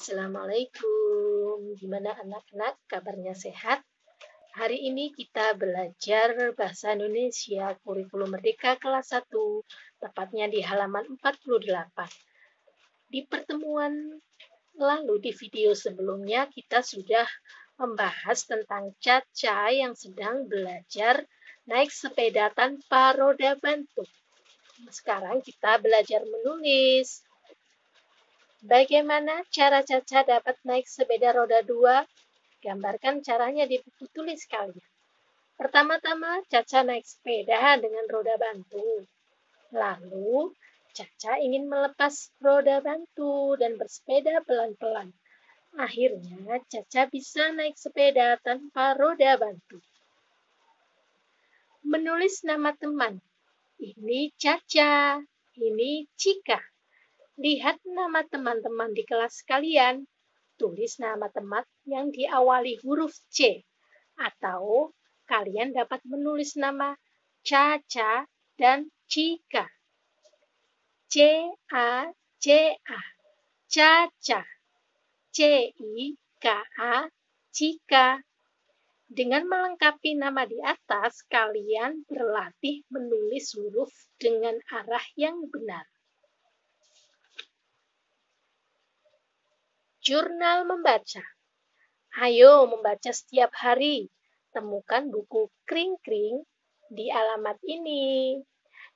Assalamualaikum, gimana anak-anak kabarnya sehat? Hari ini kita belajar Bahasa Indonesia Kurikulum Merdeka kelas 1, tepatnya di halaman 48. Di pertemuan lalu di video sebelumnya kita sudah membahas tentang Caca yang sedang belajar naik sepeda tanpa roda bantu. Sekarang kita belajar menulis. Bagaimana cara Caca dapat naik sepeda roda 2? Gambarkan caranya di buku tulis kalian. Pertama-tama, Caca naik sepeda dengan roda bantu. Lalu, Caca ingin melepas roda bantu dan bersepeda pelan-pelan. Akhirnya, Caca bisa naik sepeda tanpa roda bantu. Menulis nama teman. Ini Caca, ini Cika. Lihat nama teman-teman di kelas kalian. Tulis nama teman yang diawali huruf C. Atau kalian dapat menulis nama Caca dan Cika. C-A-C-A, Caca. C-I-K-A, Cika. Dengan melengkapi nama di atas, kalian berlatih menulis huruf dengan arah yang benar. Jurnal membaca. Ayo membaca setiap hari. Temukan buku kring-kring di alamat ini.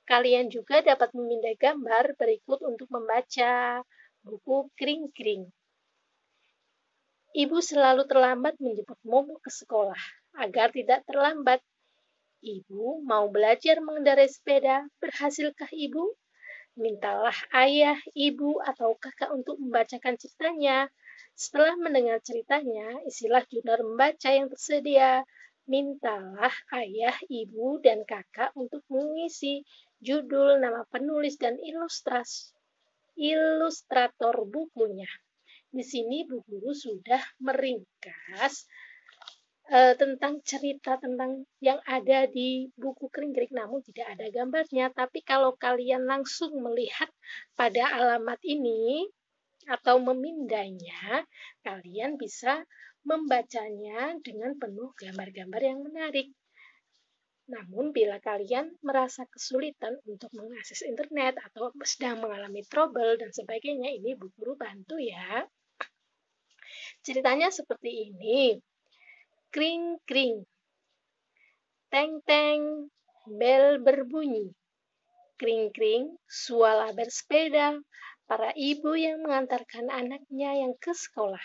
Kalian juga dapat memindai gambar berikut untuk membaca buku kring-kring. Ibu selalu terlambat menjemput Momo ke sekolah. Agar tidak terlambat, Ibu mau belajar mengendarai sepeda. Berhasilkah Ibu? Mintalah ayah, ibu, atau kakak untuk membacakan ceritanya. Setelah mendengar ceritanya, isilah jurnal membaca yang tersedia. Mintalah ayah, ibu, dan kakak untuk mengisi judul, nama penulis, dan ilustrator bukunya. Di sini Bu Guru sudah meringkas tentang cerita tentang yang ada di buku kring-kring, namun tidak ada gambarnya. Tapi kalau kalian langsung melihat pada alamat ini atau memindainya, kalian bisa membacanya dengan penuh gambar-gambar yang menarik. Namun bila kalian merasa kesulitan untuk mengakses internet atau sedang mengalami trouble dan sebagainya, ini Bu Guru bantu ya. Ceritanya seperti ini. Kring-kring. Teng-teng, bel berbunyi. Kring-kring, suala bersepeda, para ibu yang mengantarkan anaknya yang ke sekolah.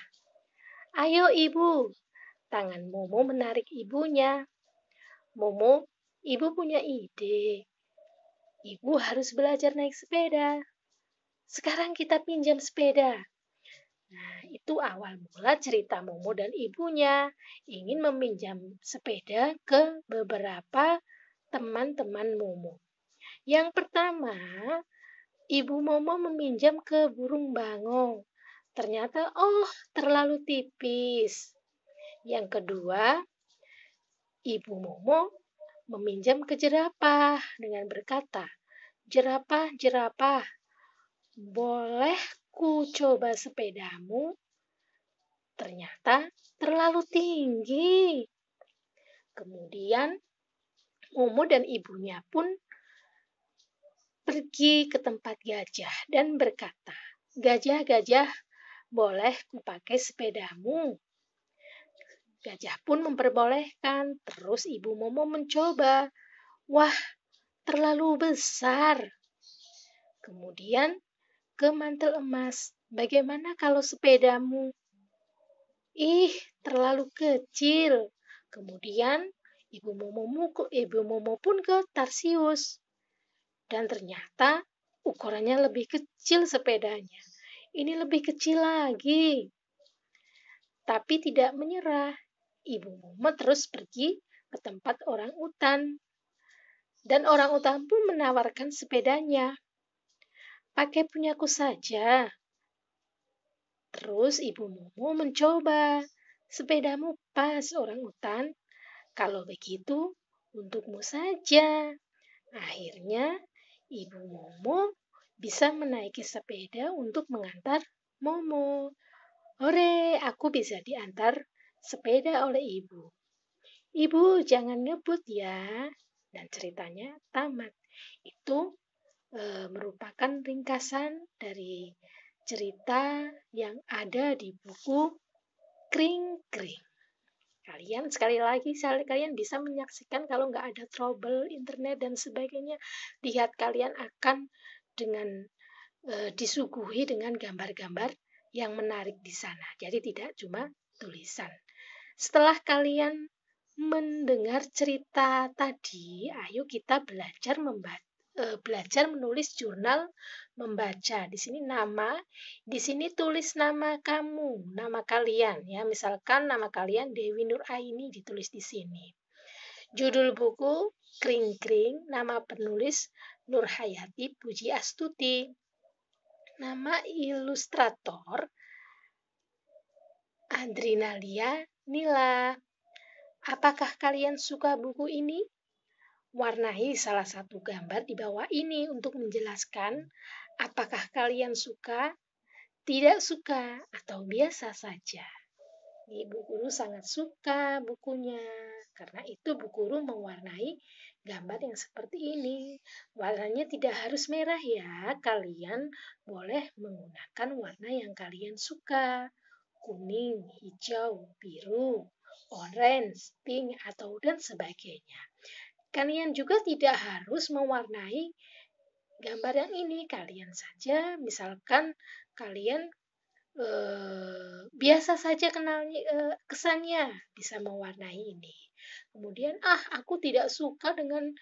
Ayo ibu, tangan Momo menarik ibunya. Momo, ibu punya ide. Ibu harus belajar naik sepeda. Sekarang kita pinjam sepeda. Nah, itu awal mula cerita Momo dan ibunya ingin meminjam sepeda ke beberapa teman-teman Momo. Yang pertama, Ibu Momo meminjam ke burung bangau. Ternyata, terlalu tipis. Yang kedua, Ibu Momo meminjam ke jerapah dengan berkata, "Jerapah, jerapah, boleh ku coba sepedamu?" Ternyata terlalu tinggi. Kemudian Momo dan ibunya pun pergi ke tempat gajah dan berkata, "Gajah, gajah, boleh ku pakai sepedamu?" Gajah pun memperbolehkan. Terus Ibu Momo mencoba. Wah, terlalu besar. Kemudian ke mantel emas. Bagaimana kalau sepedamu? Ih, terlalu kecil. Kemudian Ibu Momo pun ke Tarsius. Dan ternyata ukurannya lebih kecil sepedanya. Ini lebih kecil lagi. Tapi tidak menyerah. Ibu Momo terus pergi ke tempat orang utan. Dan orang utan pun menawarkan sepedanya. Pakai punyaku saja. Terus Ibu Momo mencoba. Sepedamu pas, orang utan. Kalau begitu, untukmu saja. Akhirnya, Ibu Momo bisa menaiki sepeda untuk mengantar Momo. Hore, aku bisa diantar sepeda oleh ibu. Ibu, jangan ngebut ya. Dan ceritanya tamat. Itu merupakan ringkasan dari cerita yang ada di buku Kring Kring. Kalian bisa menyaksikan kalau nggak ada trouble internet dan sebagainya. Lihat, kalian akan dengan disuguhi dengan gambar-gambar yang menarik di sana. Jadi tidak cuma tulisan. Setelah kalian mendengar cerita tadi, ayo kita belajar menulis jurnal membaca. Di sini tulis nama kamu, nama kalian ya. Misalkan nama kalian Dewi Nur Aini ditulis di sini. Judul buku Kring Kring, nama penulis Nur Hayati Puji Astuti. Nama ilustrator Adrinalia Nila. Apakah kalian suka buku ini? Warnai salah satu gambar di bawah ini untuk menjelaskan apakah kalian suka, tidak suka, atau biasa saja. Ibu guru sangat suka bukunya, karena itu Bu Guru mewarnai gambar yang seperti ini. Warnanya tidak harus merah ya, kalian boleh menggunakan warna yang kalian suka. Kuning, hijau, biru, orange, pink, atau dan sebagainya. Kalian juga tidak harus mewarnai gambar yang ini. Kalian saja, misalkan kalian biasa saja kesannya bisa mewarnai ini. Kemudian, aku tidak suka dengan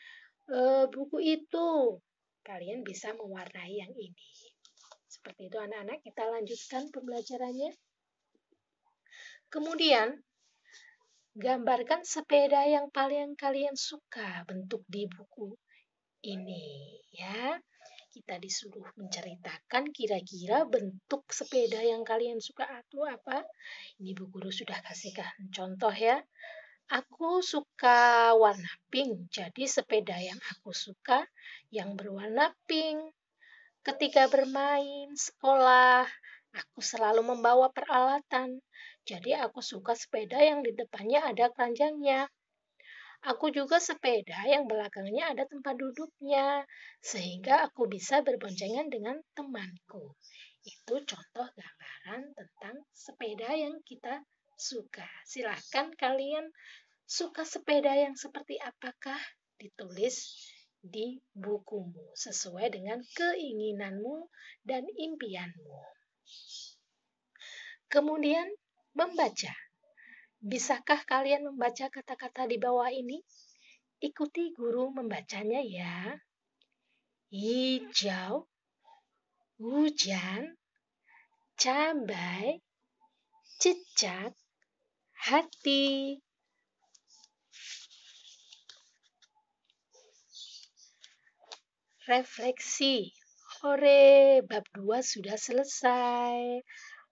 buku itu. Kalian bisa mewarnai yang ini. Seperti itu anak-anak, kita lanjutkan pembelajarannya. Kemudian, gambarkan sepeda yang paling kalian suka bentuk di buku ini ya. Kita disuruh menceritakan kira-kira bentuk sepeda yang kalian suka atau apa. Ini Bu Guru sudah kasihkan contoh ya. Aku suka warna pink, jadi sepeda yang aku suka yang berwarna pink. Ketika bermain sekolah, aku selalu membawa peralatan. Jadi aku suka sepeda yang di depannya ada keranjangnya. Aku juga sepeda yang belakangnya ada tempat duduknya, sehingga aku bisa berboncengan dengan temanku. Itu contoh gambaran tentang sepeda yang kita suka. Silakan kalian suka sepeda yang seperti apakah? Ditulis di bukumu sesuai dengan keinginanmu dan impianmu. Kemudian membaca. Bisakah kalian membaca kata-kata di bawah ini? Ikuti guru membacanya ya. Hijau, hujan, cabai, cicak, hati. Refleksi. Hore, bab 2 sudah selesai.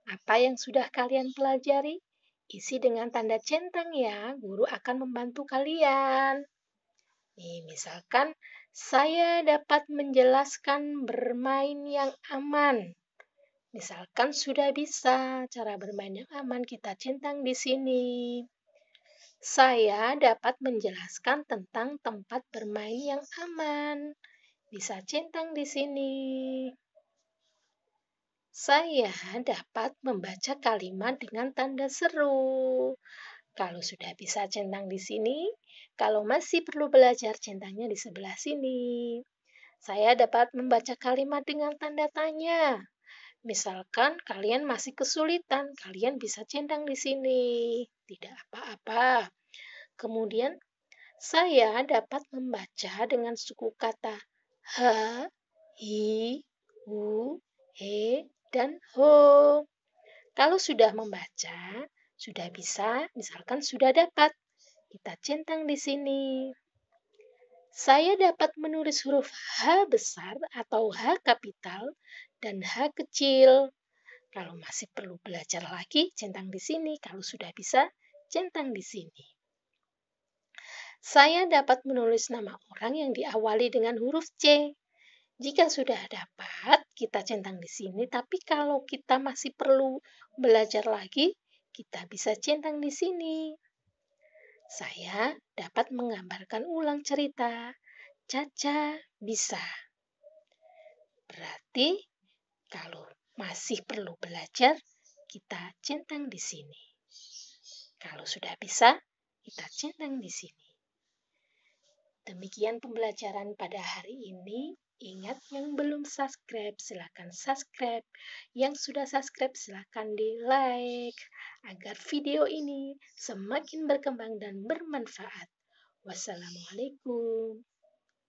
Apa yang sudah kalian pelajari? Isi dengan tanda centang ya, guru akan membantu kalian. Nih, misalkan saya dapat menjelaskan bermain yang aman. Misalkan sudah bisa cara bermain yang aman, kita centang di sini. Saya dapat menjelaskan tentang tempat bermain yang aman. Bisa centang di sini. Saya dapat membaca kalimat dengan tanda seru. Kalau sudah bisa centang di sini, kalau masih perlu belajar centangnya di sebelah sini. Saya dapat membaca kalimat dengan tanda tanya. Misalkan kalian masih kesulitan, kalian bisa centang di sini. Tidak apa-apa. Kemudian, saya dapat membaca dengan suku kata ha, hi, hu, he, dan ho. Kalau sudah membaca, sudah bisa, misalkan sudah dapat. Kita centang di sini. Saya dapat menulis huruf H besar atau H kapital dan H kecil. Kalau masih perlu belajar lagi, centang di sini. Kalau sudah bisa, centang di sini. Saya dapat menulis nama orang yang diawali dengan huruf C. Jika sudah dapat, kita centang di sini, tapi kalau kita masih perlu belajar lagi, kita bisa centang di sini. Saya dapat menggambarkan ulang cerita. Caca bisa. Berarti kalau masih perlu belajar, kita centang di sini. Kalau sudah bisa, kita centang di sini. Demikian pembelajaran pada hari ini. Ingat yang belum subscribe, silakan subscribe. Yang sudah subscribe, silakan di like agar video ini semakin berkembang dan bermanfaat. Wassalamualaikum.